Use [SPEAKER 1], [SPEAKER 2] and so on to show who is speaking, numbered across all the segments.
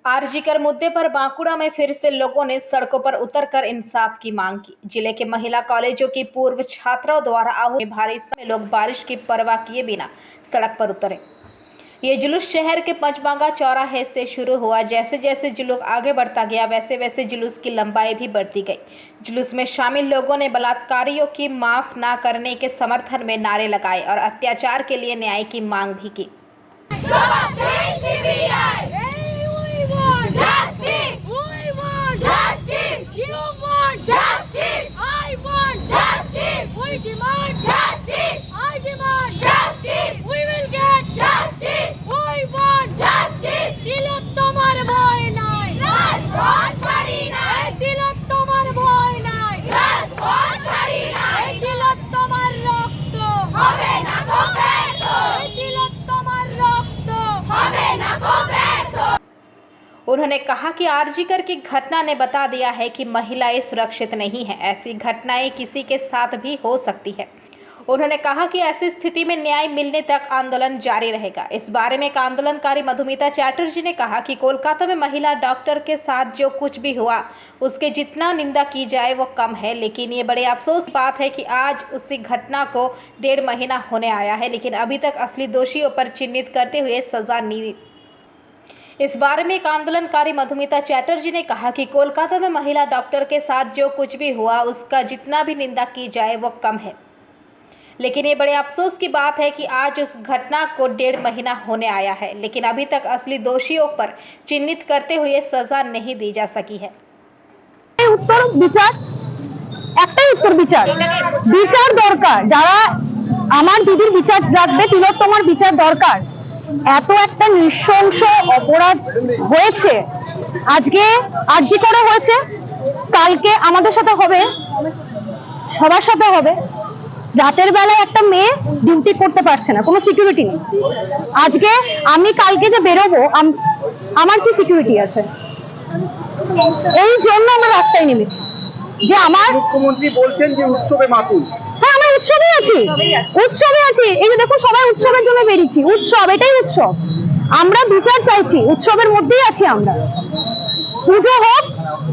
[SPEAKER 1] आरजीकर मुद्दे पर बांकुड़ा में फिर से लोगों ने सड़कों पर उतरकर इंसाफ की मांग की। जिले के महिला कॉलेजों की पूर्व छात्राओं द्वारा आहूत भारी संख्या में लोग बारिश की परवाह किए बिना सड़क पर उतरे। ये जुलूस शहर के पंचबांगा चौराहे से शुरू हुआ। जैसे जैसे जुलूस आगे बढ़ता गया वैसे वैसे जुलूस की लंबाई भी बढ़ती गई। जुलूस में शामिल लोगों ने बलात्कारियों की माफ न करने के समर्थन में नारे लगाए और अत्याचार के लिए न्याय की मांग भी की। उन्होंने कहा कि आरजीकर की घटना ने बता दिया है कि महिलाएं सुरक्षित नहीं हैं। ऐसी घटनाएं किसी के साथ भी हो सकती है। उन्होंने कहा कि ऐसी स्थिति में न्याय मिलने तक आंदोलन जारी रहेगा। इस बारे में एक आंदोलनकारी मधुमिता चैटर्जी ने कहा कि कोलकाता में महिला डॉक्टर के साथ जो कुछ भी हुआ उसके जितना निंदा की जाए वो कम है, लेकिन ये बड़े अफसोस की बात है कि आज उसी घटना को 1.5 महीना होने आया है, लेकिन अभी तक असली दोषियों पर चिन्हित करते हुए सजा नहीं। इस बारे में एक आंदोलनकारी मधुमिता चैटर्जी ने कहा कि कोलकाता में महिला डॉक्टर के साथ जो कुछ भी हुआ उसका जितना भी निंदा की जाए वो कम है, लेकिन ये बड़े अफसोस की बात है कि आज उस घटना को 1.5 महीना होने आया है, लेकिन अभी तक असली दोषियों पर चिन्हित करते हुए सजा नहीं दी जा सकी है।
[SPEAKER 2] उत्तर বিচার দরকার। যারা আমার দিদির বিচার রাখবে, তিলোত্তমার বিচার দরকার। এত একটা নৃশংস অপরাধ হয়েছে, আজকে আরজি করে হয়েছে, কালকে আমাদের সাথে হবে, সবার সাথে হবে। রাতের বেলায় একটা মেয়ে ডিউটি করতে পারছে না, কোনো সিকিউরিটি নেই। আজকে আমি কালকে যে বেরোবো আমার কি সিকিউরিটি আছে? এই জন্য আমরা রাস্তায় নেমেছি যে আমার
[SPEAKER 3] মুখ্যমন্ত্রী বলছেন যে উৎসবে মাতুল।
[SPEAKER 2] হ্যাঁ, আমরা উৎসবে আছি। এই যে দেখুন, সবাই উৎসবের জন্য বেরিয়েছি। উৎসব, এটাই উৎসব। আমরা বিচার চাইছি, উৎসবের মধ্যেই আছি আমরা। পুজো হোক,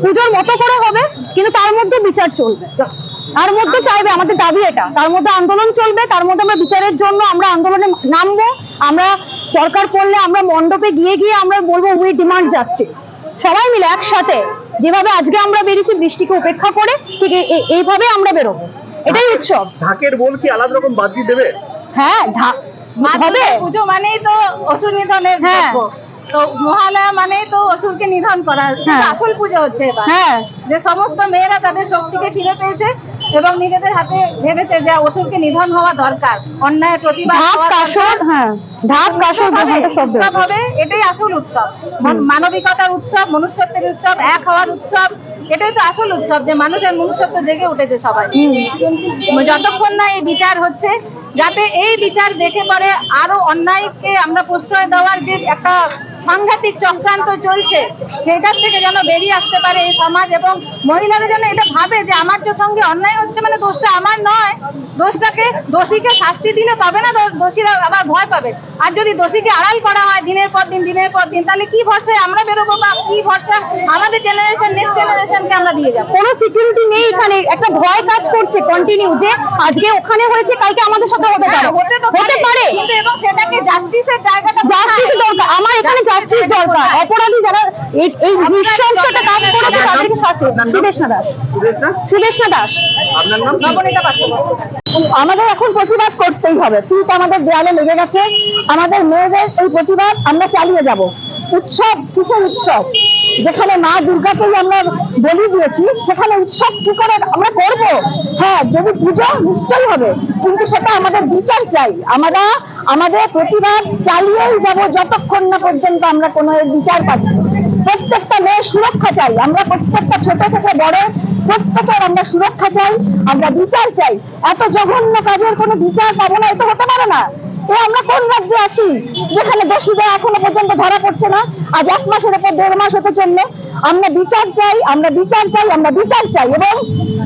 [SPEAKER 2] পুজোর মতো করে হবে, কিন্তু তার মধ্যে বিচার চলবে। তার মধ্যে চাইবে, আমাদের দাবি এটা, তার মধ্যে আন্দোলন চলবে, তার মধ্যে আমরা বিচারের জন্য আমরা আন্দোলনে নামবো। আমরা দরকার পড়লে আমরা মণ্ডপে গিয়ে আমরা বলবো উই ডিমান্ড জাস্টিস। সবাই মিলে একসাথে যেভাবে আজকে আমরা বেরিয়েছি বৃষ্টিকে উপেক্ষা করে, ঠিক এইভাবে আমরা বেরোবো। এটাই উৎসব।
[SPEAKER 3] ঢাকের বোল কি আলাদা রকম বাজি দেবে?
[SPEAKER 2] হ্যাঁ, হবে।
[SPEAKER 4] পুজো মানেই তো অসুর নিধনের যজ্ঞ, তো মহালয়া মানেই তো অসুরকে নিধন করা। আসল পুজো হচ্ছে এবার, যে সমস্ত মেয়েরা তাদের শক্তিকে ফিরে পেয়েছে এবং নিজেদের হাতে ভেবেছে যে অসুরকে নিধন হওয়া দরকার, অন্যায়ের প্রতিবাদ হবে। এটাই আসল উৎসব, মানবিকতার উৎসব, মনুষ্যত্বের উৎসব, এক হওয়ার উৎসব। এটাই তো আসল উৎসব, যে মানুষের মনুষ্যত্ব জেগে উঠেছে সবাই। যতক্ষণ না এই বিচার হচ্ছে, যাতে এই বিচার দেখে পরে আরো অন্যায়কে আমরা প্রশ্রয় দেওয়ার যে একটা সাংঘাতিক চক্রান্ত চলছে, সেটার থেকে যেন বেরিয়ে আসতে পারে এই সমাজ, এবং মহিলারা যেন এটা ভাবে যে আমার যে সঙ্গে অন্যায় হচ্ছে মানে দোষটা আমার নয়, দোষীকে শাস্তি দিলে তবে না দোষীরা আবার ভয় পাবে। আর যদি দোষীকে আড়াল করা হয় দিনের পর দিন, তাহলে কি ভরসায় আমরা বেরোবো, বা কি ভরসা আমাদের জেনারেশন, নেক্সট জেনারেশনকে আমরা দিয়ে যাবো?
[SPEAKER 2] কোনো সিকিউরিটি নেই এখানে। একটা ভয় কাজ করছে কন্টিনিউ, যে আজকে ওখানে হয়েছে কালকে আমাদের সাথে হতে পারে,
[SPEAKER 4] কিন্তু এবং সেটাকে জাস্টিসের জায়গাটা,
[SPEAKER 2] জাস্টিস দরকার। আমার এখানে জাস্টিস দরকার। অপরাধী যারা এই নৃশংসতা কাজ করেছে তাদেরকে শাস্তি। সুদেশনা দাস।
[SPEAKER 3] আপনার নাম?
[SPEAKER 4] নবনীতা পাত্র।
[SPEAKER 2] আমাদের এখন প্রতিবাদ করতেই হবে। পিঠ আমাদের দেয়ালে লেগে গেছে। আমাদের মেয়েদের এই প্রতিবাদ আমরা চালিয়ে যাব। উৎসব কিসের উৎসব? যেখানে মা দুর্গাকেই আমরা বলি দিয়েছি, সেখানে উৎসব কি করে আমরা করব? হ্যাঁ, যদি পুজো নিশ্চয়ই হবে, কিন্তু সেটা আমাদের বিচার চাই। আমরা আমাদের প্রতিবাদ চালিয়েই যাব যতক্ষণ না পর্যন্ত আমরা কোনো বিচার পাচ্ছি। প্রত্যেকটা মেয়ের সুরক্ষা চাই আমরা, প্রত্যেকটা ছোট থেকে বড় প্রত্যেকের আমরা সুরক্ষা চাই, আমরা বিচার চাই। এত জঘন্য কাজের কোনো বিচার পাবো না, এটা হতে পারে না। আমরা কোন রাজ্যে আছি যেখানে দোষীরা এখনো পর্যন্ত ধরা পড়ছে না? আজ 1 মাসের উপর 1.5 মাস হতে চললো। আমরা বিচার চাই, এবং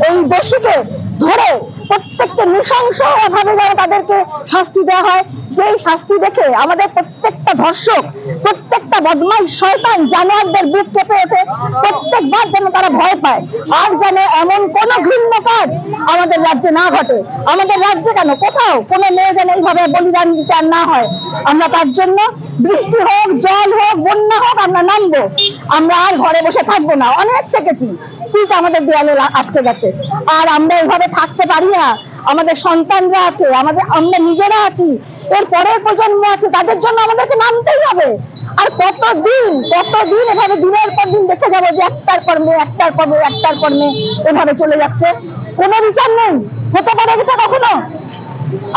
[SPEAKER 2] এই দোষীকে ধরে প্রত্যেকটা নৃশংস ভাবে যেন তাদেরকে শাস্তি দেওয়া হয়, যেই শাস্তি দেখে আমাদের প্রত্যেকটা ধর্ষক, প্রত্যেকটা একটা বদমাইশ শয়তান জানোয়ারদের বুক কেঁপে ওঠে, প্রত্যেকবার যেন তারা ভয় পায়, আর যেন এমন কোন ঘৃণ্য কাজ আমাদের রাজ্যে না ঘটে। আমাদের রাজ্যে কেন, কোথাও কোনো মেয়ে যেন এইভাবে বলিদান দিতে আর না হয়। আমরা তার জন্য বৃষ্টি হোক, জল হোক, বন্যা হোক, আমরা নামবো। আমরা আর ঘরে বসে থাকবো না, অনেক থেকেছি, পিঠ আমাদের দেয়ালে আটকে গেছে। আর আমরা এইভাবে থাকতে পারি না। আমাদের সন্তানরা আছে, আমরা নিজেরা আছি, এর পরের প্রজন্ম আছে, তাদের জন্য আমাদেরকে নামতেই হবে। আর কতদিন এভাবে দিনের পর দিন দেখে যাবো যে একটার পর মেয়ে, একটার পর মেয়ে, একটার পর মেয়ে এভাবে চলে যাচ্ছে, কোনো বিচার নেই। হতে পারে এটা কখনো?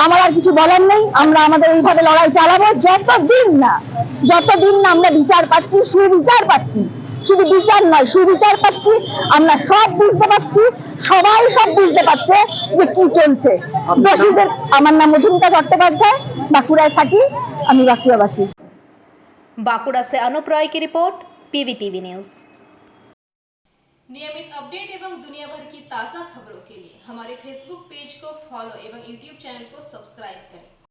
[SPEAKER 2] আমার আর কিছু বলার নেই। আমরা আমাদের এইভাবে লড়াই চালাবো যতদিন না আমরা বিচার পাচ্ছি, সুবিচার পাচ্ছি। শুধু বিচার নয়, সুবিচার পাচ্ছি। আমরা সব বুঝতে পারছি, সবাই সব বুঝতে পারছে যে কি চলছে। দোষীদের, আমার নাম মধুমিতা চট্টোপাধ্যায়, বাঁকুড়ায় থাকি, আমি বাঁকুড়াবাসী।
[SPEAKER 1] बांकुड़ा से अनुप रॉय की रिपोर्ट, PVTV न्यूज़।
[SPEAKER 5] नियमित अपडेट एवं दुनिया भर की ताज़ा खबरों के लिए हमारे फेसबुक पेज को फॉलो एवं यूट्यूब चैनल को सब्सक्राइब करें।